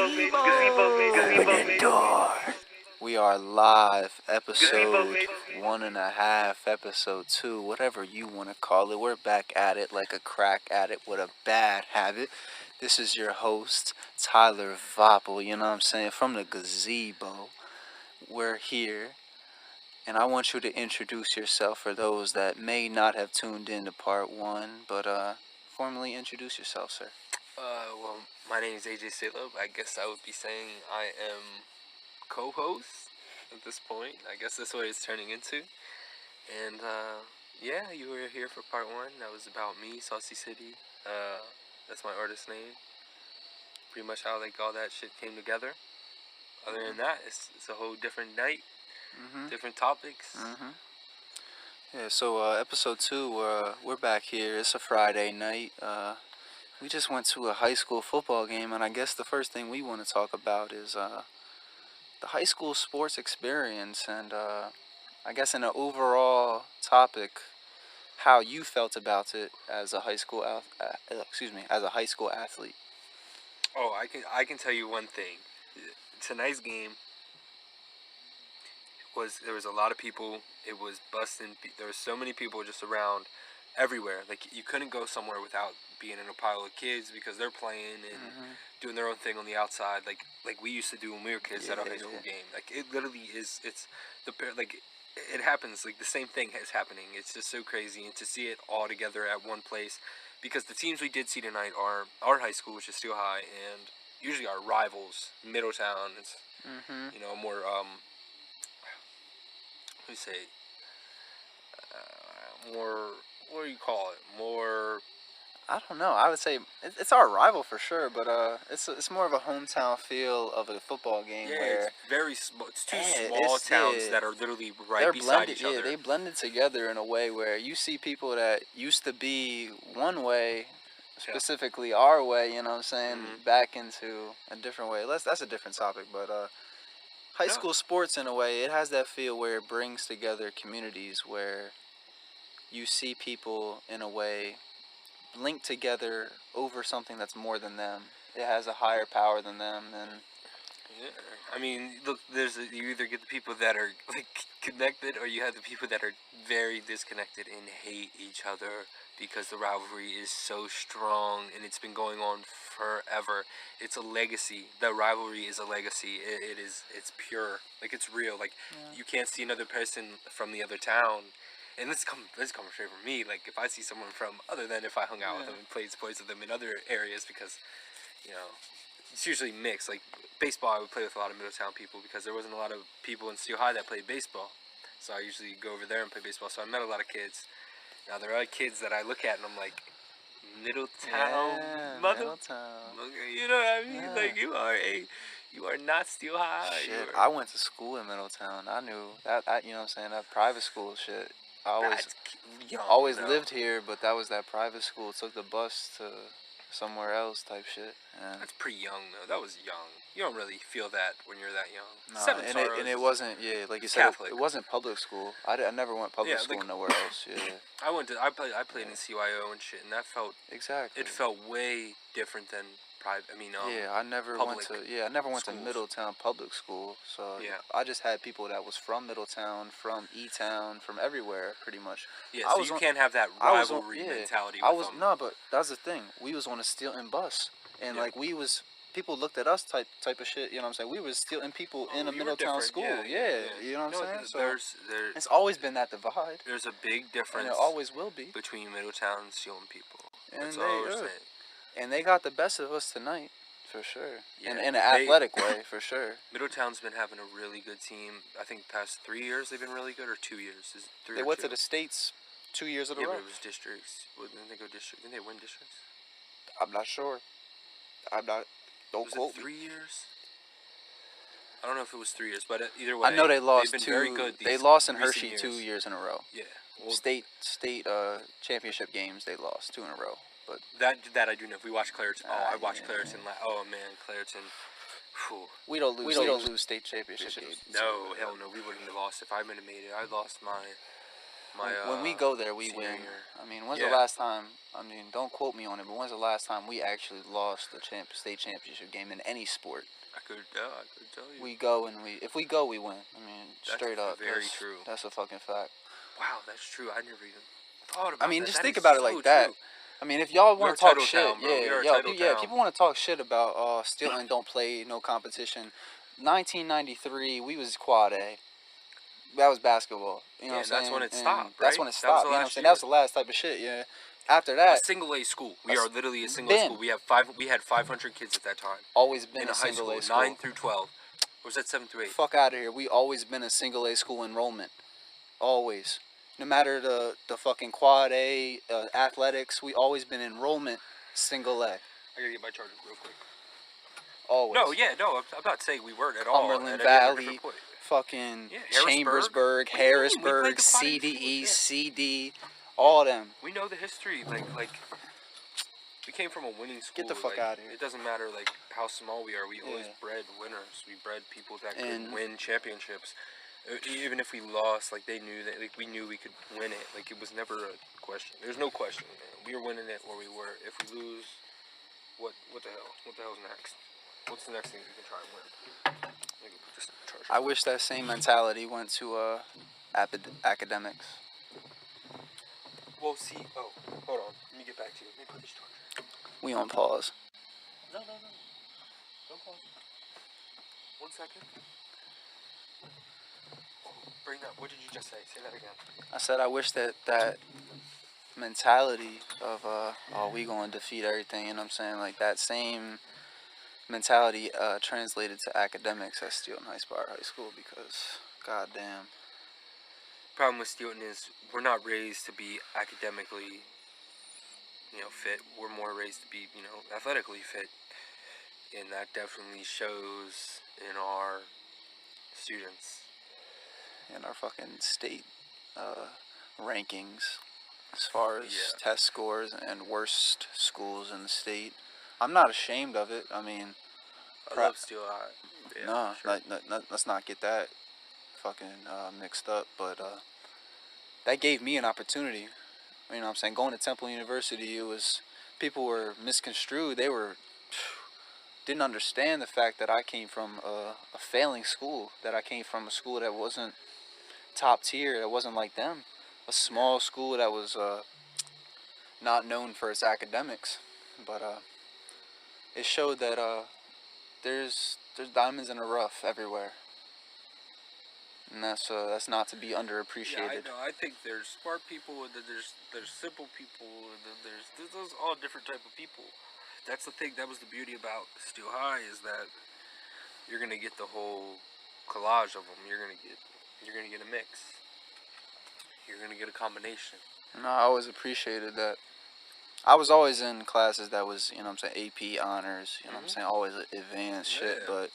Open the door. We are live, episode 1.5, episode 2, whatever you want to call it. We're back at it like a crack addict with a bad habit. This is your host, Tyler Voppel, you know what I'm saying, from the Gazebo. We're here, and I want you to introduce yourself for those that may not have tuned in to part 1, but formally introduce yourself, sir. Well, my name is AJ Salov. I guess I would be saying I am co-host at this point. I guess that's what it's turning into. And, yeah, you were here for part 1. That was about me, Saucy City. That's my artist name. Pretty much how, all that shit came together. Other than that, it's a whole different night. Different topics. Yeah, so episode 2, we're back here. It's a Friday night. We just went to a high school football game, and I guess the first thing we want to talk about is the high school sports experience, and I guess in an overall topic, how you felt about it as a high school as a high school athlete. Oh, I can tell you one thing. Tonight's game there was a lot of people. It was busting. There were so many people just around everywhere. Like, you couldn't go somewhere without being in a pile of kids because they're playing and doing their own thing on the outside, like we used to do when we were kids at our high school game. Like, it literally is. It happens. Like, the same thing is happening. It's just so crazy, and to see it all together at one place, because the teams we did see tonight are our high school, which is Steel High, and usually our rivals, Middletown. It's more what do you say? More, what do you call it? More. I don't know. I would say it's our rival for sure, but it's more of a hometown feel of a football game. Yeah, where it's very small. It's two small towns that are literally right beside each other. Yeah, they blended together in a way where you see people that used to be one way, specifically our way, you know what I'm saying, back into a different way. That's a different topic, but high school sports, in a way, it has that feel where it brings together communities where you see people, in a way, linked together over something that's more than them. It has a higher power than them, and I mean, look, you either get the people that are connected, or you have the people that are very disconnected and hate each other because the rivalry is so strong and it's been going on forever. It's a legacy. The rivalry is a legacy. It's pure. Like, it's real. Like, you can't see another person from the other town. And this comes straight from me. Like, if I see someone from, other than if I hung out with them and played sports with them in other areas, because, it's usually mixed. Like, baseball, I would play with a lot of Middletown people because there wasn't a lot of people in Steel High that played baseball. So I usually go over there and play baseball. So I met a lot of kids. Now, there are kids that I look at and I'm like, Middletown, Middletown. You know what I mean? Yeah. Like, you are not Steel High. Shit, I went to school in Middletown. I knew that, you know what I'm saying, that private school shit. I always lived here, but that was that private school. Took the bus to somewhere else type shit. And that's pretty young, though. That was young. You don't really feel that when you're that young. No, and it wasn't, like you said, it wasn't public school. I never went public school nowhere else. Yeah. I played in CYO and shit, and that felt exactly. It felt way different than private. I mean, I never went to Middletown public school. So I just had people that was from Middletown, from E-Town, from everywhere, pretty much. Yeah, so you can't have that rivalry mentality. But that's the thing. We was on a stealing bus, and people looked at us type of shit, you know what I'm saying? We was stealing people in a Middletown school. Yeah, you know what I'm saying? So it's always been that divide. There's a big difference. And it always will be. Between Middletown and stealing people. That's all we're saying. And they got the best of us tonight, for sure. Yeah, in an athletic way, for sure. Middletown's been having a really good team. I think the past 3 years they've been really good, or 2 years. They went to the States 2 years in a row. Yeah, but it was districts. Didn't they go district? Didn't they win districts? I'm not sure. Don't quote me. 3 years? I don't know if it was 3 years, but either way, I know they lost they've been very good. They lost in Hershey 2 years in a row. Yeah, state championship games they lost 2 in a row. But that I do know. If we watch Clareton, I watched Clareton. Oh man, Clareton. Whew. We don't lose state championship games. No, hell no, we wouldn't have lost if I would have made it. I lost my my when we go there, we senior win. year. I mean, when's Yeah. the last time? I mean, don't quote me on it, but when's the last time we actually lost the state championship game in any sport? I could tell you. We go and if we go, we win. I mean, That's straight up. very true. That's a fucking fact. Wow, that's true. I never even thought about I mean, that. just That think is about it so like that. true. I mean, if y'all want to talk title shit, town, bro. We are a yeah, title town. people want to talk shit about Stilton don't play no competition. 1993, we was quad A. That was basketball. You know what I'm saying? That's when it And stopped, right? That's when it That was stopped. the You know what I'm last saying? year. That was the last type of shit. Yeah. After A that, single A school. We are literally a single been. A school. We had 500 kids at that time. Always been in a high single school, A school. 9 through 12. Or was that 7 through 8? Fuck out of here. We always been a single A school enrollment. Always. No matter the fucking quad A athletics, we always been enrollment single A. I gotta get my charger real quick. Always. No, I'm not saying we weren't at all. Cumberland Valley, fucking Harrisburg. Chambersburg, Harrisburg, CDE, CD, all of them. We know the history. Like we came from a winning school. Get the fuck out of here. It doesn't matter like how small we are. We always bred winners. We bred people that could win championships. Even if we lost, like they knew that, like we knew we could win it. Like it was never a question. There's no question. We were winning it where we were. If we lose, what the hell? What the hell's next? What's the next thing we can try and win? Put this charger. I wish that same mentality went to academics. Well, see. Oh, hold on. Let me get back to you. Let me put this charger. We on pause. No. Don't pause. 1 second. Bring that. What did you just say? Say that again. I said I wish that mentality of we gonna defeat everything, you know what I'm saying? Like that same mentality translated to academics at Stilton High School, because goddamn. Problem with Stilton is we're not raised to be academically, fit. We're more raised to be, athletically fit, and that definitely shows in our students. In our fucking state rankings as far as test scores and worst schools in the state. I'm not ashamed of it. I mean, I love Steel High. Yeah, no, let's not get that fucking mixed up. But that gave me an opportunity. You know what I'm saying? Going to Temple University, people were misconstrued. They didn't understand the fact that I came from a failing school. That I came from a school that wasn't top tier. That wasn't like them. A small school that was not known for its academics. But it showed that there's diamonds in the rough everywhere, and that's not to be underappreciated. Yeah, I know. I think there's smart people, and then there's simple people, and then there's all different type of people. That's the thing. That was the beauty about Steel High, is that you're gonna get the whole collage of them. You're gonna get a mix. You're gonna get a combination. And I always appreciated that. I was always in classes that was, you know what I'm saying, AP honors, you know what I'm saying, always advanced shit, but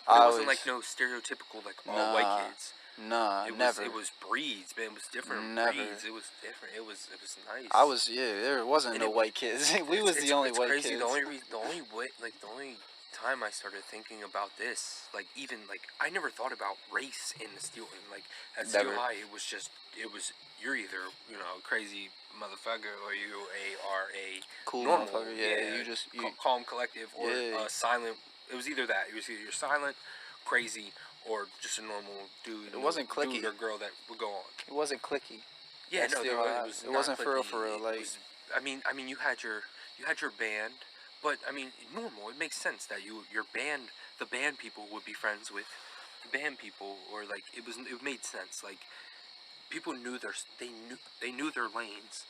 it wasn't like no stereotypical, like, all white kids. Nah, never. It was breeds, man. It was different breeds. It was different. It was nice. There wasn't no white kids. We was the only white crazy. kids. The only time I started thinking about this, like, even, like, I never thought about race in the Steel, like, at Steel High, it was, you're either, crazy motherfucker, or you are a cool normal, motherfucker, you calm, collective, or silent. It was either that. It was either you're silent, crazy, or just a normal dude. It wasn't clicky. Dude or girl that would go on. It wasn't clicky. Yeah, no, it wasn't for real. Like, I mean, you had your band, but I mean, normal. It makes sense that your band, the band people would be friends with the band people, or like it made sense. Like, people knew they knew their lanes,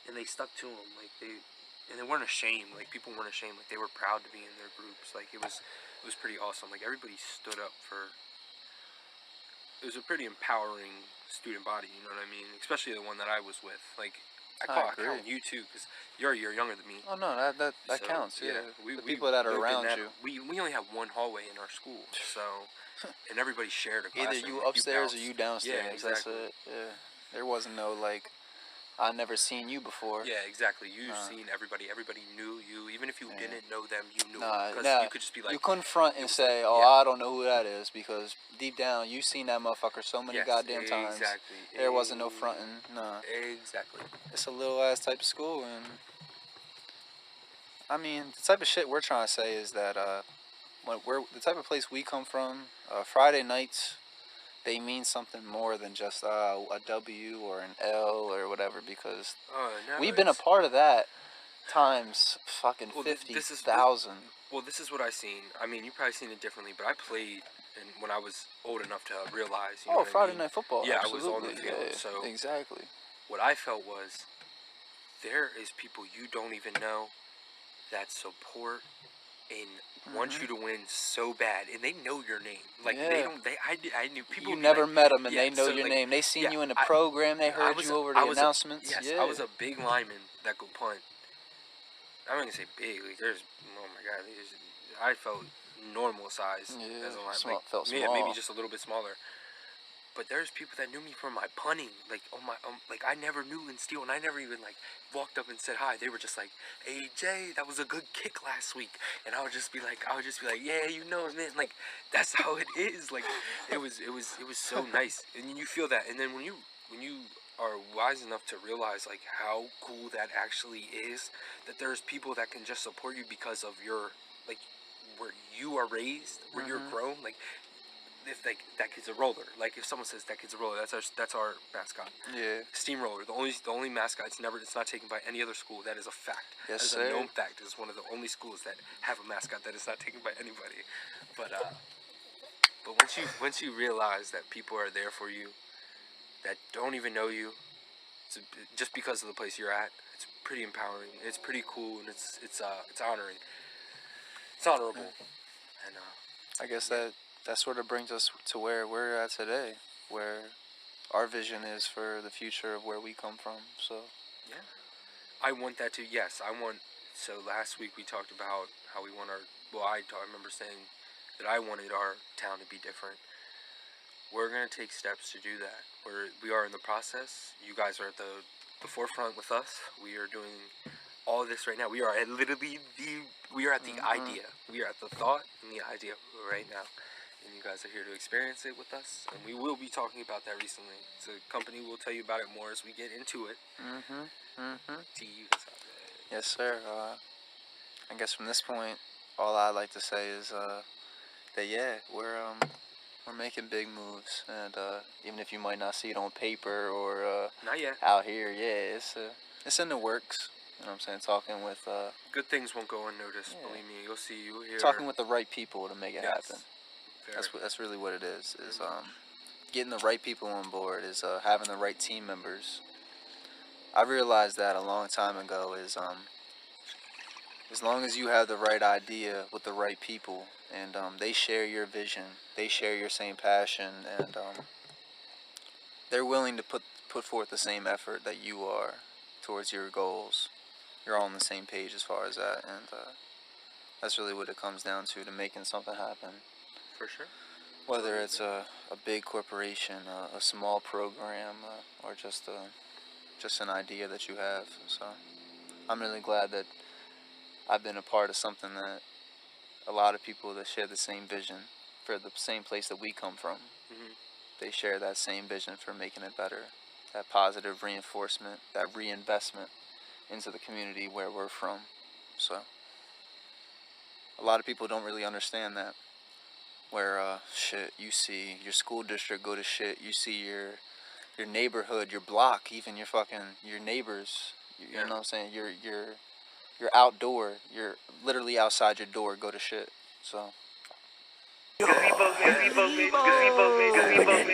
and they stuck to them. Like they weren't ashamed. Like, people weren't ashamed. Like, they were proud to be in their groups. Like, it was pretty awesome. Like, everybody stood up for. It was a pretty empowering student body. You know what I mean? Especially the one that I was with. Like, I count you too, because you're younger than me. Oh no, that counts. Yeah, the people that are around you. We only have one hallway in our school, so and everybody shared a classroom. Either you upstairs or you downstairs. Yeah, exactly. That's it. Yeah, there wasn't no like I never seen you before. Yeah, exactly. You've seen everybody. Everybody knew you. Even if you didn't know them, you knew Nah, them. Because nah, you could just be like... you couldn't front and was say, like, "Oh, yeah. I don't know who that is," because deep down you seen that motherfucker so many goddamn times. Exactly. There wasn't no fronting. Nah, Exactly. it's a little ass type of school, and I mean the type of shit we're trying to say is that when we're the type of place we come from, Friday nights they mean something more than just a W or an L or whatever, because No, we've been a part of that times fucking Well, 50,000. Well, this is what I seen. I mean, you probably seen it differently, but I played when I was old enough to realize. You know what Friday I mean? night football. Yeah, Absolutely. I was on the field. Yeah, So exactly. what I felt was there is people you don't even know that support and want you to win so bad, and they know your name. Like they don't. I knew people. You would be never like, met them, and yeah, they know so, your like, name. They seen yeah, you in the program. They heard you over the announcements. Yes, yeah. I was a big lineman that could punt. I'm not gonna say big. Like there's, oh my god, I felt normal size as a lineman. Like, felt yeah, small. maybe just a little bit smaller. But there's people that knew me from my punting. Like, oh my, like I never knew in steel, and I never even like walked up and said hi. They were just like, "Hey Jay, that was a good kick last week," and I would just be like, "Yeah, you know it, man." Like that's how it is. Like it was so nice, and you feel that. And then when you are wise enough to realize like how cool that actually is, that there's people that can just support you because of your like where you are raised, where you're grown, like. If like that kid's a roller, like if someone says that kid's a roller, that's our mascot. Yeah. Steamroller, the only mascot. It's not taken by any other school. That is a fact. Yes, that is sir. a known fact. It's one of the only schools that have a mascot that is not taken by anybody. But once you realize that people are there for you, that don't even know you, just because of the place you're at, it's pretty empowering. It's pretty cool, and it's honoring. It's honorable, and I guess that sort of brings us to where we're at today, where our vision is for the future of where we come from. So yeah, I want that to. Yes, I want. So last week we talked about how we want our. Well, I remember saying that I wanted our town to be different. We're gonna take steps to do that. We are in the process. You guys are at the forefront with us. We are doing all of this right now. We are at literally we are at the idea. We are at the thought and the idea right now. And you guys are here to experience it with us. And we will be talking about that recently. So the company will tell you about it more as we get into it. Yes, sir. I guess from this point, all I'd like to say is that yeah, we're making big moves, and even if you might not see it on paper or not yet out here, yeah, it's in the works. You know what I'm saying? Talking with good things won't go unnoticed. Yeah. Believe me, you'll hear. Talking with the right people to make it happen. Fair. That's really what it is. Is getting the right people on board. Is having the right team members. I realized that a long time ago. Is as long as you have the right idea with the right people, and they share your vision, they share your same passion, and they're willing to put forth the same effort that you are towards your goals. You're all on the same page as far as that, and that's really what it comes down to making something happen. For sure. Whether it's a big corporation, a small program, or just an idea that you have. So I'm really glad that I've been a part of something that a lot of people that share the same vision for the same place that we come from. They share that same vision for making it better. That positive reinforcement, that reinvestment into the community where we're from. So a lot of people don't really understand that. Where shit, you see your school district go to shit. You see your neighborhood, your block, even your neighbors. You know what I'm saying? Your outdoor, you're literally outside your door, go to shit. So. Gazebo, gazebo, gazebo, gazebo.